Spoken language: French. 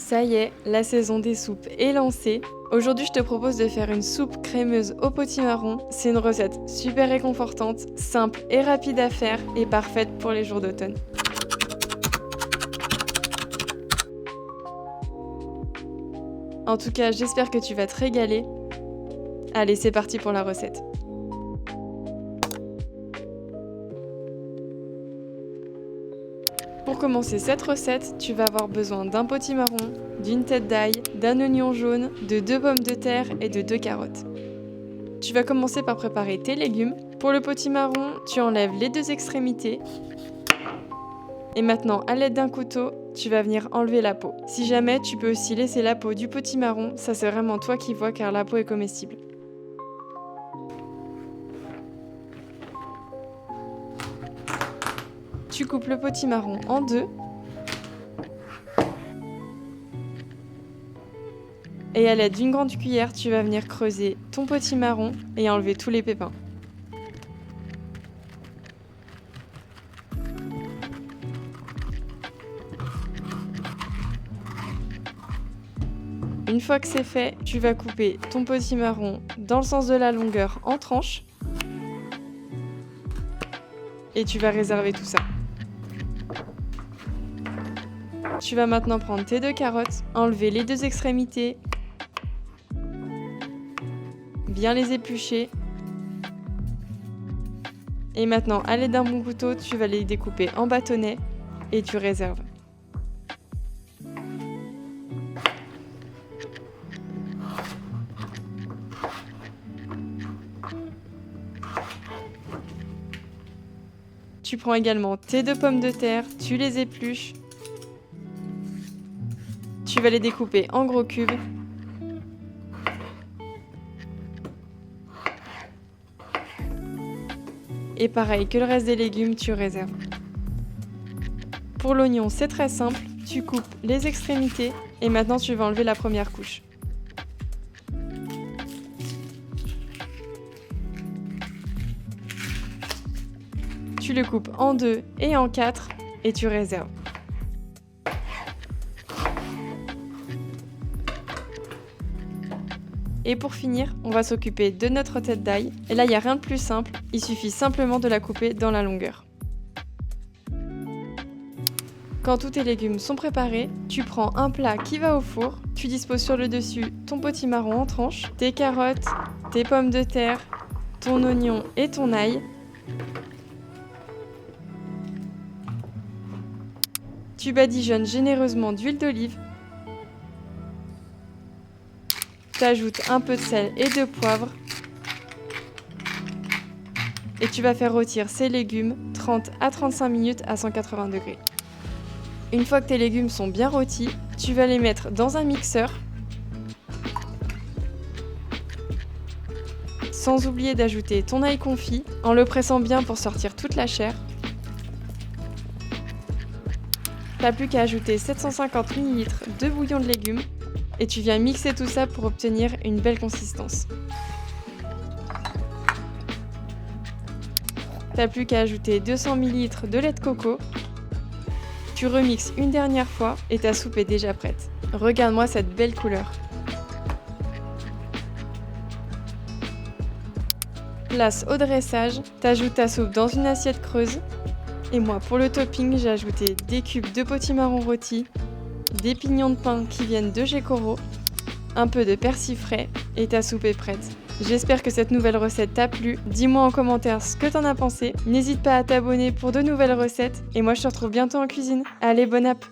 Ça y est, la saison des soupes est lancée. Aujourd'hui, je te propose de faire une soupe crémeuse au potimarron. C'est une recette super réconfortante, simple et rapide à faire et parfaite pour les jours d'automne. En tout cas, j'espère que tu vas te régaler. Allez, c'est parti pour la recette. Pour commencer cette recette, tu vas avoir besoin d'un potimarron, d'une tête d'ail, d'un oignon jaune, de 2 pommes de terre et de 2 carottes. Tu vas commencer par préparer tes légumes. Pour le potimarron, tu enlèves les 2 extrémités. Et maintenant, à l'aide d'un couteau, tu vas venir enlever la peau. Si jamais, tu peux aussi laisser la peau du potimarron, ça c'est vraiment toi qui vois car la peau est comestible. Tu coupes le potimarron en 2. Et à l'aide d'une grande cuillère, tu vas venir creuser ton potimarron et enlever tous les pépins. Une fois que c'est fait, tu vas couper ton potimarron dans le sens de la longueur en tranches. Et tu vas réserver tout ça. Tu vas maintenant prendre tes 2 carottes, enlever les 2 extrémités, bien les éplucher. Et maintenant, à l'aide d'un bon couteau, tu vas les découper en bâtonnets et tu réserves. Tu prends également tes 2 pommes de terre, tu les épluches. Tu vas les découper en gros cubes. Et pareil que le reste des légumes, tu réserves. Pour l'oignon, c'est très simple. Tu coupes les extrémités et maintenant tu vas enlever la première couche. Tu le coupes en 2 et en 4 et tu réserves. Et pour finir, on va s'occuper de notre tête d'ail. Et là, il n'y a rien de plus simple, il suffit simplement de la couper dans la longueur. Quand tous tes légumes sont préparés, tu prends un plat qui va au four, tu disposes sur le dessus ton potimarron en tranches, tes carottes, tes pommes de terre, ton oignon et ton ail. Tu badigeonnes généreusement d'huile d'olive. Tu ajoutes un peu de sel et de poivre. Et tu vas faire rôtir ces légumes 30 à 35 minutes à 180 degrés. Une fois que tes légumes sont bien rôtis, tu vas les mettre dans un mixeur. Sans oublier d'ajouter ton ail confit en le pressant bien pour sortir toute la chair. T'as plus qu'à ajouter 750 ml de bouillon de légumes et tu viens mixer tout ça pour obtenir une belle consistance. T'as plus qu'à ajouter 200 ml de lait de coco. Tu remixes une dernière fois et ta soupe est déjà prête. Regarde-moi cette belle couleur. Place au dressage, t'ajoutes ta soupe dans une assiette creuse. Et moi, pour le topping, j'ai ajouté des cubes de potimarron rôti, des pignons de pain qui viennent de Gécoro, un peu de persil frais et ta soupe est prête. J'espère que cette nouvelle recette t'a plu. Dis-moi en commentaire ce que t'en as pensé. N'hésite pas à t'abonner pour de nouvelles recettes et moi je te retrouve bientôt en cuisine. Allez, bonne app!